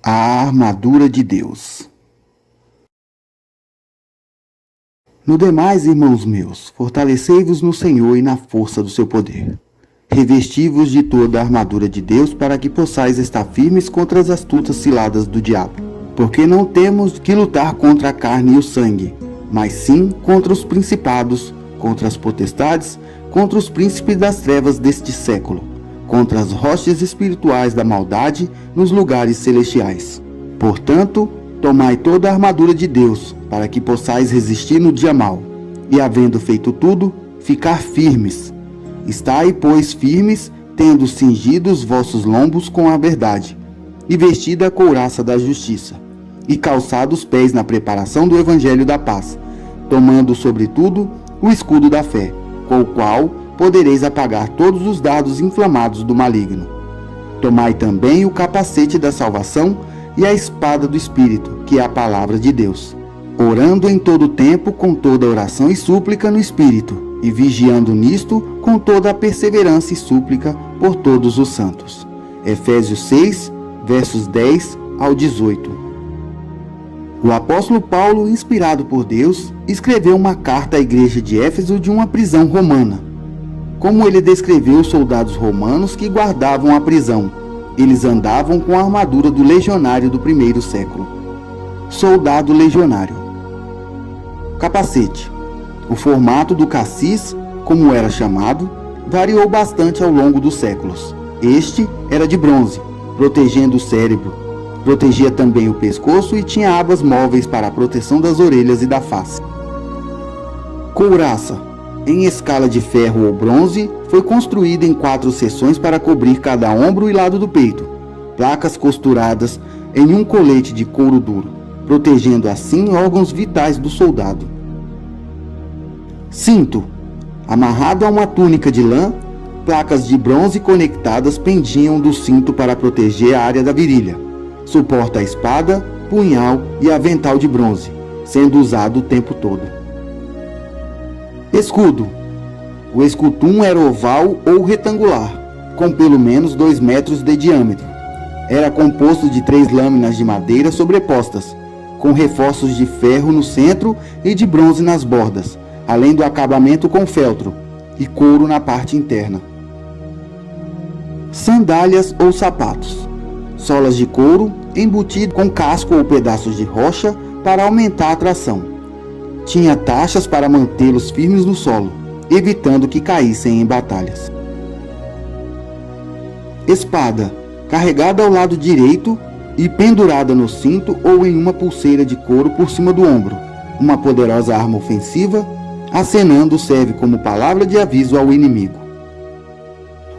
A armadura de Deus. No demais, irmãos meus, fortalecei-vos no Senhor e na força do seu poder. Revesti-vos de toda a armadura de Deus para que possais estar firmes contra as astutas ciladas do diabo. Porque não temos que lutar contra a carne e o sangue, mas sim contra os principados, contra as potestades, contra os príncipes das trevas deste século, contra as hostes espirituais da maldade nos lugares celestiais. Portanto, tomai toda a armadura de Deus, para que possais resistir no dia mau, e havendo feito tudo, ficar firmes. Estai, pois, firmes, tendo cingido os vossos lombos com a verdade, e vestida a couraça da justiça, e calçado os pés na preparação do evangelho da paz, tomando, sobretudo, o escudo da fé, com o qual podereis apagar todos os dardos inflamados do maligno. Tomai também o capacete da salvação e a espada do Espírito, que é a palavra de Deus, orando em todo tempo com toda oração e súplica no Espírito, e vigiando nisto com toda a perseverança e súplica por todos os santos. Efésios 6, versos 10 ao 18. O apóstolo Paulo, inspirado por Deus, escreveu uma carta à igreja de Éfeso de uma prisão romana. Como ele descreveu os soldados romanos que guardavam a prisão, eles andavam com a armadura do legionário do primeiro século. Soldado legionário. Capacete. O formato do cassis, como era chamado, variou bastante ao longo dos séculos. Este era de bronze, protegendo o cérebro. Protegia também o pescoço e tinha abas móveis para a proteção das orelhas e da face. Couraça. Em escala de ferro ou bronze, foi construída em 4 seções para cobrir cada ombro e lado do peito. Placas costuradas em um colete de couro duro, protegendo assim órgãos vitais do soldado. Cinto. Amarrado a uma túnica de lã, placas de bronze conectadas pendiam do cinto para proteger a área da virilha. Suporta a espada, punhal e avental de bronze, sendo usado o tempo todo. Escudo. O escutum era oval ou retangular, com pelo menos 2 metros de diâmetro. Era composto de 3 lâminas de madeira sobrepostas, com reforços de ferro no centro e de bronze nas bordas, além do acabamento com feltro e couro na parte interna. Sandálias ou sapatos. Solas de couro embutido com casco ou pedaços de rocha para aumentar a tração. Tinha tachas para mantê-los firmes no solo, evitando que caíssem em batalhas. Espada, carregada ao lado direito e pendurada no cinto ou em uma pulseira de couro por cima do ombro. Uma poderosa arma ofensiva, acenando serve como palavra de aviso ao inimigo.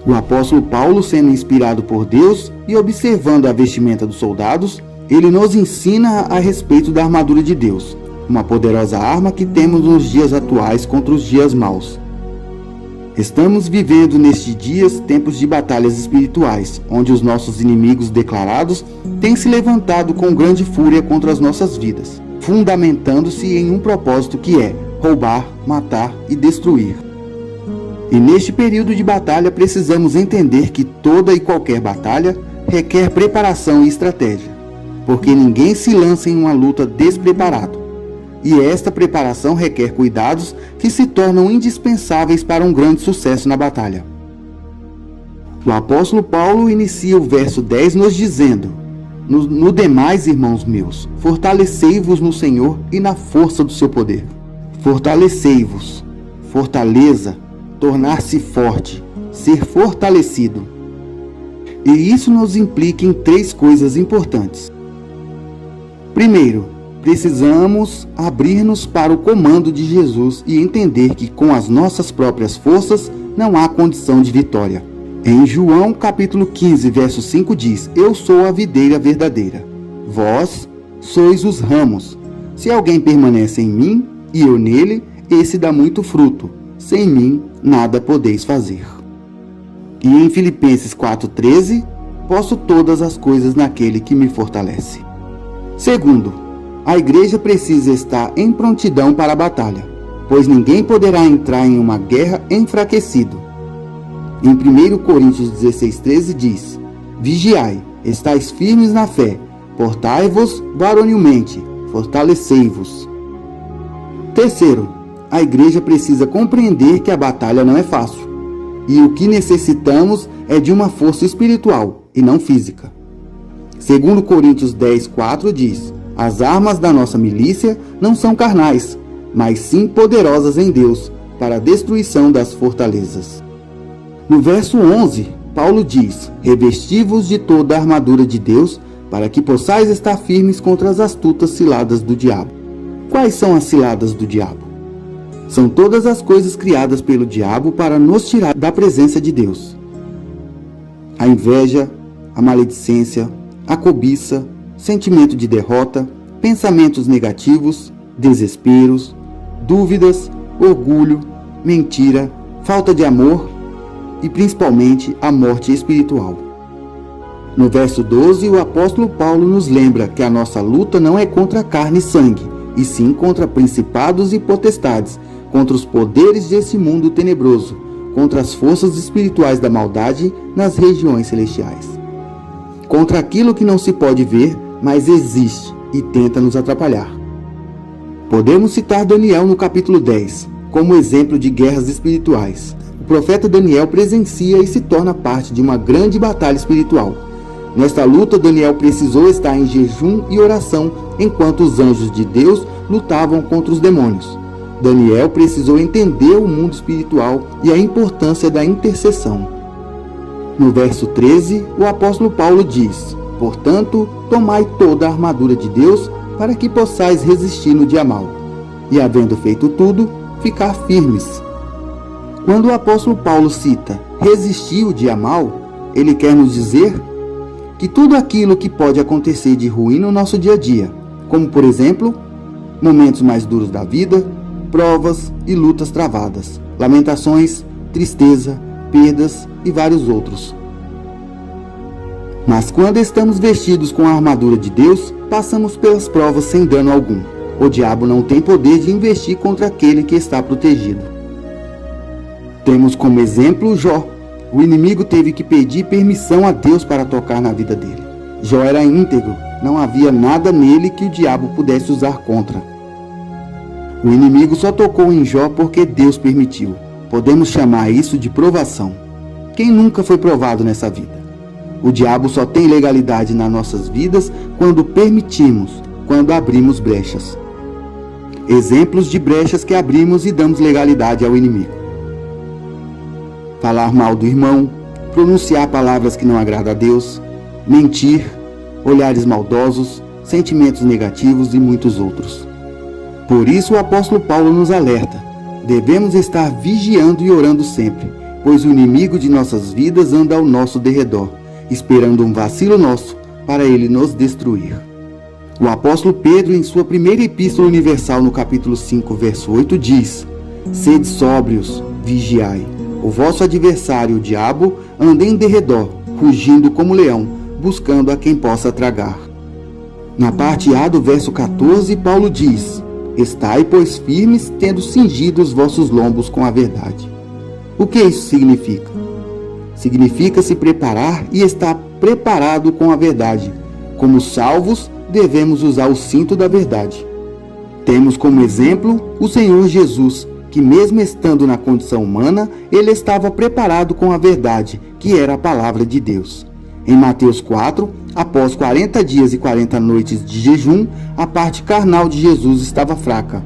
O apóstolo Paulo, sendo inspirado por Deus e observando a vestimenta dos soldados, ele nos ensina a respeito da armadura de Deus, uma poderosa arma que temos nos dias atuais contra os dias maus. Estamos vivendo nestes dias tempos de batalhas espirituais, onde os nossos inimigos declarados têm se levantado com grande fúria contra as nossas vidas, fundamentando-se em um propósito que é roubar, matar e destruir. E neste período de batalha precisamos entender que toda e qualquer batalha requer preparação e estratégia, porque ninguém se lança em uma luta despreparado. E esta preparação requer cuidados que se tornam indispensáveis para um grande sucesso na batalha. O apóstolo Paulo inicia o verso 10 nos dizendo: No demais, irmãos meus, fortalecei-vos no Senhor e na força do seu poder. Fortalecei-vos. Fortaleza. Tornar-se forte, ser fortalecido. E isso nos implica em 3 coisas importantes. Primeiro, precisamos abrir-nos para o comando de Jesus e entender que com as nossas próprias forças não há condição de vitória. Em João capítulo 15, verso 5 diz: Eu sou a videira verdadeira, vós sois os ramos. Se alguém permanece em mim e eu nele, esse dá muito fruto. Sem mim, nada podeis fazer. E em Filipenses 4,13, posso todas as coisas naquele que me fortalece. Segundo, a igreja precisa estar em prontidão para a batalha, pois ninguém poderá entrar em uma guerra enfraquecido. Em 1 Coríntios 16,13 diz: Vigiai, estais firmes na fé, Portai-vos varonilmente, fortalecei-vos. Terceiro, a igreja precisa compreender que a batalha não é fácil, e o que necessitamos é de uma força espiritual e não física. Segundo Coríntios 10:4 diz: as armas da nossa milícia não são carnais, mas sim poderosas em Deus para a destruição das fortalezas. No verso 11, Paulo diz: revesti-vos de toda a armadura de Deus, para que possais estar firmes contra as astutas ciladas do diabo. Quais são as ciladas do diabo? São todas as coisas criadas pelo diabo para nos tirar da presença de Deus. A inveja, a maledicência, a cobiça, sentimento de derrota, pensamentos negativos, desesperos, dúvidas, orgulho, mentira, falta de amor e principalmente a morte espiritual. No verso 12, o apóstolo Paulo nos lembra que a nossa luta não é contra carne e sangue, e sim contra principados e potestades, contra os poderes desse mundo tenebroso, contra as forças espirituais da maldade nas regiões celestiais. Contra aquilo que não se pode ver, mas existe e tenta nos atrapalhar. Podemos citar Daniel no capítulo 10, como exemplo de guerras espirituais. O profeta Daniel presencia e se torna parte de uma grande batalha espiritual. Nesta luta, Daniel precisou estar em jejum e oração, enquanto os anjos de Deus lutavam contra os demônios. Daniel precisou entender o mundo espiritual e a importância da intercessão. No verso 13, o apóstolo Paulo diz: portanto, tomai toda a armadura de Deus, para que possais resistir no dia mau, e havendo feito tudo, ficar firmes. Quando o apóstolo Paulo cita resistir o dia mau, ele quer nos dizer que tudo aquilo que pode acontecer de ruim no nosso dia a dia, como por exemplo, momentos mais duros da vida, provas e lutas travadas, lamentações, tristeza, perdas e vários outros. Mas quando estamos vestidos com a armadura de Deus, passamos pelas provas sem dano algum. O diabo não tem poder de investir contra aquele que está protegido. Temos como exemplo Jó. O inimigo teve que pedir permissão a Deus para tocar na vida dele. Jó era íntegro, não havia nada nele que o diabo pudesse usar contra. O inimigo só tocou em Jó porque Deus permitiu. Podemos chamar isso de provação. Quem nunca foi provado nessa vida? O diabo só tem legalidade nas nossas vidas quando permitimos, quando abrimos brechas. Exemplos de brechas que abrimos e damos legalidade ao inimigo: falar mal do irmão, pronunciar palavras que não agradam a Deus, mentir, olhares maldosos, sentimentos negativos e muitos outros. Por isso o apóstolo Paulo nos alerta: devemos estar vigiando e orando sempre, pois o inimigo de nossas vidas anda ao nosso derredor, esperando um vacilo nosso para ele nos destruir. O apóstolo Pedro, em sua primeira epístola universal, no capítulo 5, verso 8, diz: sede sóbrios, vigiai. O vosso adversário, o diabo, anda em derredor, rugindo como leão, buscando a quem possa tragar. Na parte A do verso 14, Paulo diz: estai, pois, firmes, tendo cingido os vossos lombos com a verdade. O que isso significa? Significa se preparar e estar preparado com a verdade. Como salvos, devemos usar o cinto da verdade. Temos como exemplo o Senhor Jesus, que mesmo estando na condição humana, ele estava preparado com a verdade, que era a palavra de Deus. Em Mateus 4, após 40 dias e 40 noites de jejum, a parte carnal de Jesus estava fraca.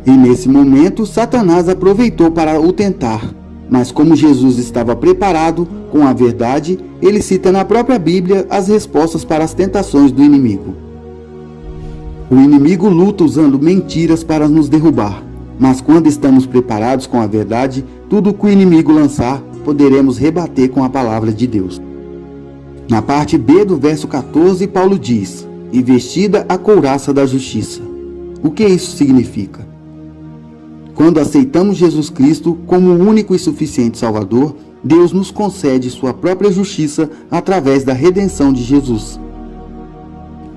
E nesse momento, Satanás aproveitou para o tentar. Mas como Jesus estava preparado com a verdade, ele cita na própria Bíblia as respostas para as tentações do inimigo. O inimigo luta usando mentiras para nos derrubar. Mas quando estamos preparados com a verdade, tudo que o inimigo lançar, poderemos rebater com a palavra de Deus. Na parte B do verso 14, Paulo diz: e vestida a couraça da justiça. O que isso significa? Quando aceitamos Jesus Cristo como o único e suficiente Salvador, Deus nos concede sua própria justiça através da redenção de Jesus.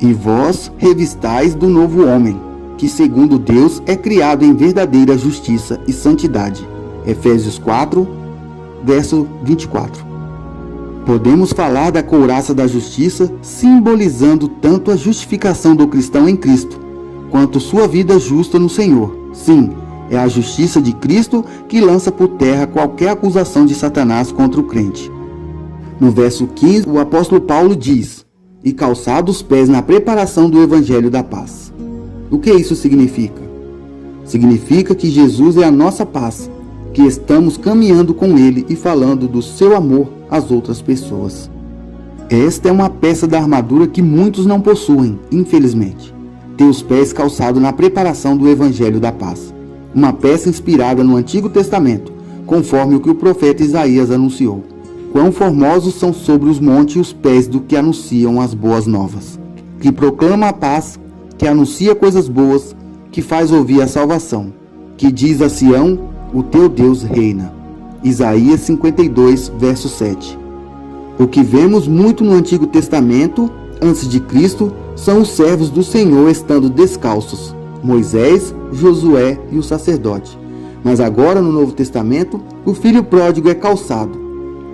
E vós revistais do novo homem, que segundo Deus é criado em verdadeira justiça e santidade. Efésios 4, verso 24. Podemos falar da couraça da justiça, simbolizando tanto a justificação do cristão em Cristo, quanto sua vida justa no Senhor. Sim, é a justiça de Cristo que lança por terra qualquer acusação de Satanás contra o crente. No verso 15, o apóstolo Paulo diz: "E calçados os pés na preparação do evangelho da paz." O que isso significa? Significa que Jesus é a nossa paz, que estamos caminhando com Ele e falando do seu amor às outras pessoas. Esta é uma peça da armadura que muitos não possuem, infelizmente. Ter os pés calçados na preparação do evangelho da paz. Uma peça inspirada no Antigo Testamento, conforme o que o profeta Isaías anunciou. Quão formosos são sobre os montes os pés do que anunciam as boas novas, que proclama a paz, que anuncia coisas boas, que faz ouvir a salvação, que diz a Sião: o teu Deus reina. Isaías 52, verso 7. O que vemos muito no Antigo Testamento, antes de Cristo, são os servos do Senhor estando descalços, Moisés, Josué e o sacerdote. Mas agora no Novo Testamento, o filho pródigo é calçado.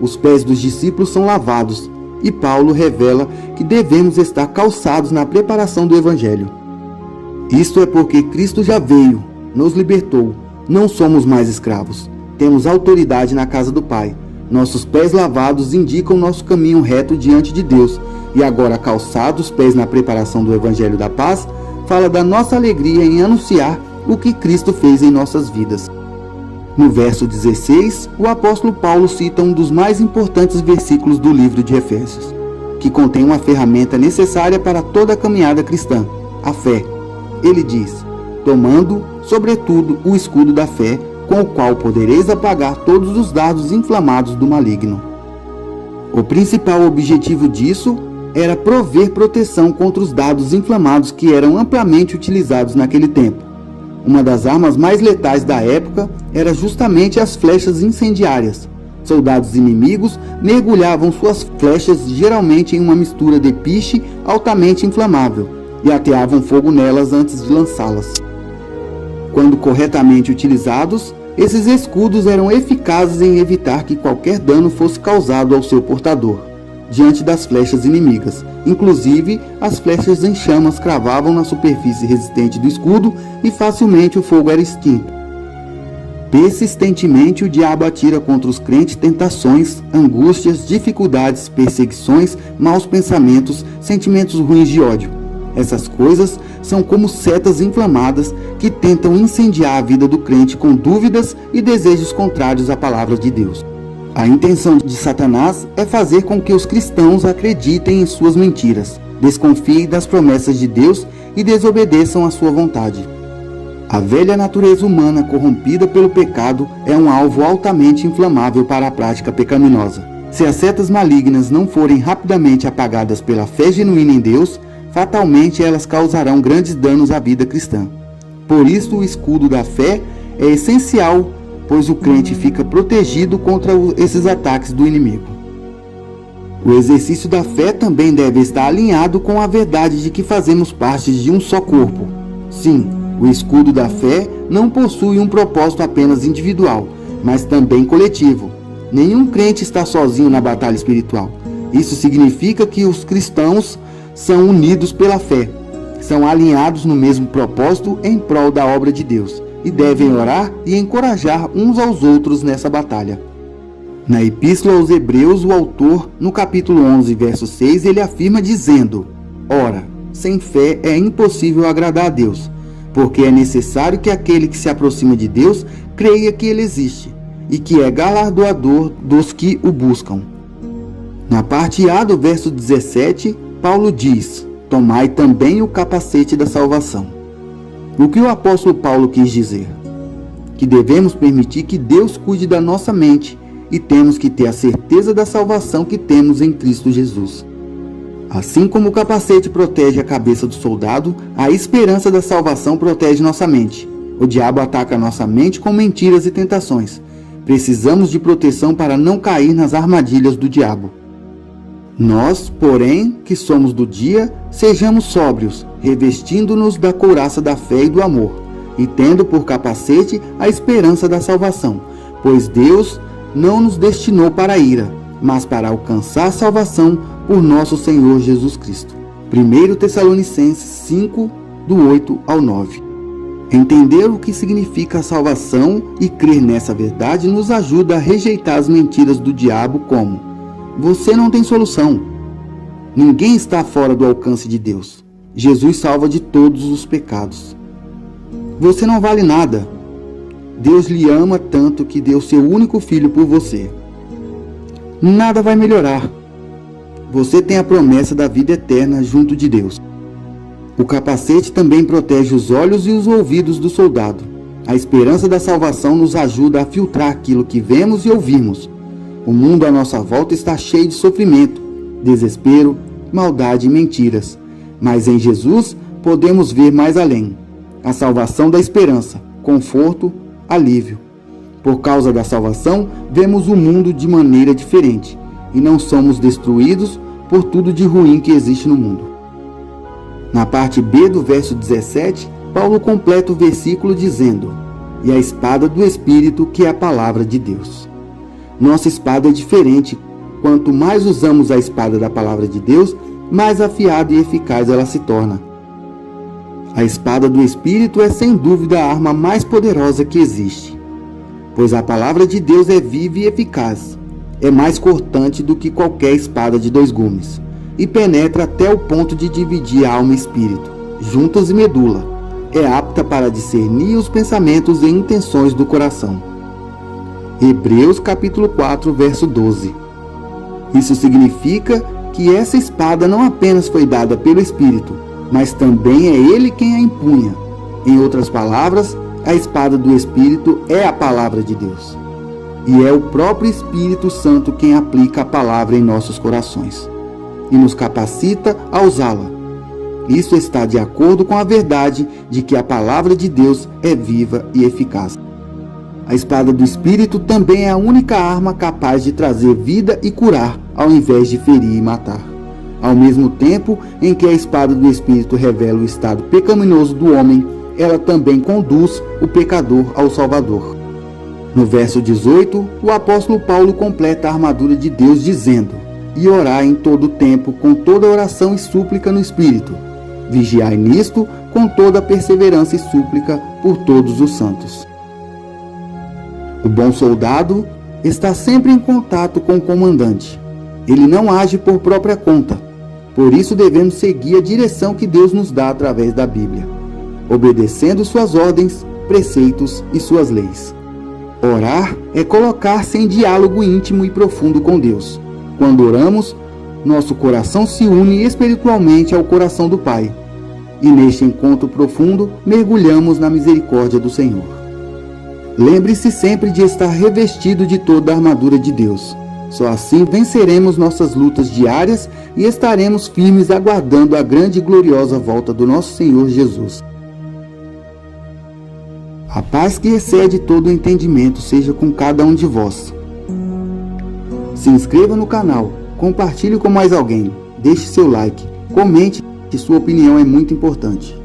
Os pés dos discípulos são lavados, e Paulo revela que devemos estar calçados na preparação do Evangelho. Isto é porque Cristo já veio, nos libertou, não somos mais escravos, temos autoridade na casa do Pai. Nossos pés lavados indicam nosso caminho reto diante de Deus, e agora calçados os pés na preparação do Evangelho da Paz, fala da nossa alegria em anunciar o que Cristo fez em nossas vidas. No verso 16, o apóstolo Paulo cita um dos mais importantes versículos do livro de Efésios, que contém uma ferramenta necessária para toda a caminhada cristã, a fé. Ele diz: "Tomando, sobretudo, o escudo da fé, com o qual podereis apagar todos os dardos inflamados do maligno." O principal objetivo disso era prover proteção contra os dardos inflamados que eram amplamente utilizados naquele tempo. Uma das armas mais letais da época era justamente as flechas incendiárias. Soldados inimigos mergulhavam suas flechas geralmente em uma mistura de piche altamente inflamável e ateavam fogo nelas antes de lançá-las. Quando corretamente utilizados, esses escudos eram eficazes em evitar que qualquer dano fosse causado ao seu portador, diante das flechas inimigas. Inclusive, as flechas em chamas cravavam na superfície resistente do escudo e facilmente o fogo era extinto. Persistentemente, o diabo atira contra os crentes tentações, angústias, dificuldades, perseguições, maus pensamentos, sentimentos ruins de ódio. Essas coisas são como setas inflamadas que tentam incendiar a vida do crente com dúvidas e desejos contrários à palavra de Deus. A intenção de Satanás é fazer com que os cristãos acreditem em suas mentiras, desconfiem das promessas de Deus e desobedeçam à sua vontade. A velha natureza humana corrompida pelo pecado é um alvo altamente inflamável para a prática pecaminosa. Se as setas malignas não forem rapidamente apagadas pela fé genuína em Deus, fatalmente elas causarão grandes danos à vida cristã. Por isso, o escudo da fé é essencial, pois o crente fica protegido contra esses ataques do inimigo. O exercício da fé também deve estar alinhado com a verdade de que fazemos parte de um só corpo. Sim, o escudo da fé não possui um propósito apenas individual, mas também coletivo. Nenhum crente está sozinho na batalha espiritual. Isso significa que os cristãos são unidos pela fé, são alinhados no mesmo propósito em prol da obra de Deus e devem orar e encorajar uns aos outros nessa batalha. Na Epístola aos Hebreus, o autor, no capítulo 11, verso 6, ele afirma dizendo: "Ora, sem fé é impossível agradar a Deus, porque é necessário que aquele que se aproxima de Deus creia que Ele existe e que é galardoador dos que o buscam." Na parte A do verso 17, Paulo diz: "Tomai também o capacete da salvação." O que o apóstolo Paulo quis dizer? Que devemos permitir que Deus cuide da nossa mente e temos que ter a certeza da salvação que temos em Cristo Jesus. Assim como o capacete protege a cabeça do soldado, a esperança da salvação protege nossa mente. O diabo ataca nossa mente com mentiras e tentações. Precisamos de proteção para não cair nas armadilhas do diabo. Nós, porém, que somos do dia, sejamos sóbrios, revestindo-nos da couraça da fé e do amor, e tendo por capacete a esperança da salvação, pois Deus não nos destinou para a ira, mas para alcançar salvação por nosso Senhor Jesus Cristo. 1 Tessalonicenses 5, do 8 ao 9. Entender o que significa a salvação e crer nessa verdade nos ajuda a rejeitar as mentiras do diabo como: você não tem solução. Ninguém está fora do alcance de Deus. Jesus salva de todos os pecados. Você não vale nada. Deus lhe ama tanto que deu seu único filho por você. Nada vai melhorar. Você tem a promessa da vida eterna junto de Deus. O capacete também protege os olhos e os ouvidos do soldado. A esperança da salvação nos ajuda a filtrar aquilo que vemos e ouvimos. O mundo à nossa volta está cheio de sofrimento, desespero, maldade e mentiras. Mas em Jesus podemos ver mais além. A salvação da esperança, conforto, alívio. Por causa da salvação, vemos o mundo de maneira diferente e não somos destruídos por tudo de ruim que existe no mundo. Na parte B do verso 17, Paulo completa o versículo dizendo: e a espada do Espírito, que é a palavra de Deus. Nossa espada é diferente. Quanto mais usamos a espada da palavra de Deus, mais afiada e eficaz ela se torna. A espada do Espírito é sem dúvida a arma mais poderosa que existe, pois a palavra de Deus é viva e eficaz. É mais cortante do que qualquer espada de 2 gumes. E penetra até o ponto de dividir alma e espírito, juntas e medula. É apta para discernir os pensamentos e intenções do coração. Hebreus capítulo 4, verso 12. Isso significa que essa espada não apenas foi dada pelo Espírito, mas também é Ele quem a empunha. Em outras palavras, a espada do Espírito é a palavra de Deus. E é o próprio Espírito Santo quem aplica a palavra em nossos corações e nos capacita a usá-la. Isso está de acordo com a verdade de que a palavra de Deus é viva e eficaz. A espada do Espírito também é a única arma capaz de trazer vida e curar, ao invés de ferir e matar. Ao mesmo tempo em que a espada do Espírito revela o estado pecaminoso do homem, ela também conduz o pecador ao Salvador. No verso 18, o apóstolo Paulo completa a armadura de Deus dizendo: e orar em todo o tempo com toda oração e súplica no Espírito. Vigiai nisto com toda perseverança e súplica por todos os santos. O bom soldado está sempre em contato com o comandante. Ele não age por própria conta. Por isso devemos seguir a direção que Deus nos dá através da Bíblia, obedecendo suas ordens, preceitos e suas leis. Orar é colocar-se em diálogo íntimo e profundo com Deus. Quando oramos, nosso coração se une espiritualmente ao coração do Pai. E neste encontro profundo, mergulhamos na misericórdia do Senhor. Lembre-se sempre de estar revestido de toda a armadura de Deus. Só assim venceremos nossas lutas diárias e estaremos firmes aguardando a grande e gloriosa volta do nosso Senhor Jesus. A paz que excede todo o entendimento seja com cada um de vós. Se inscreva no canal, compartilhe com mais alguém, deixe seu like, comente, que sua opinião é muito importante.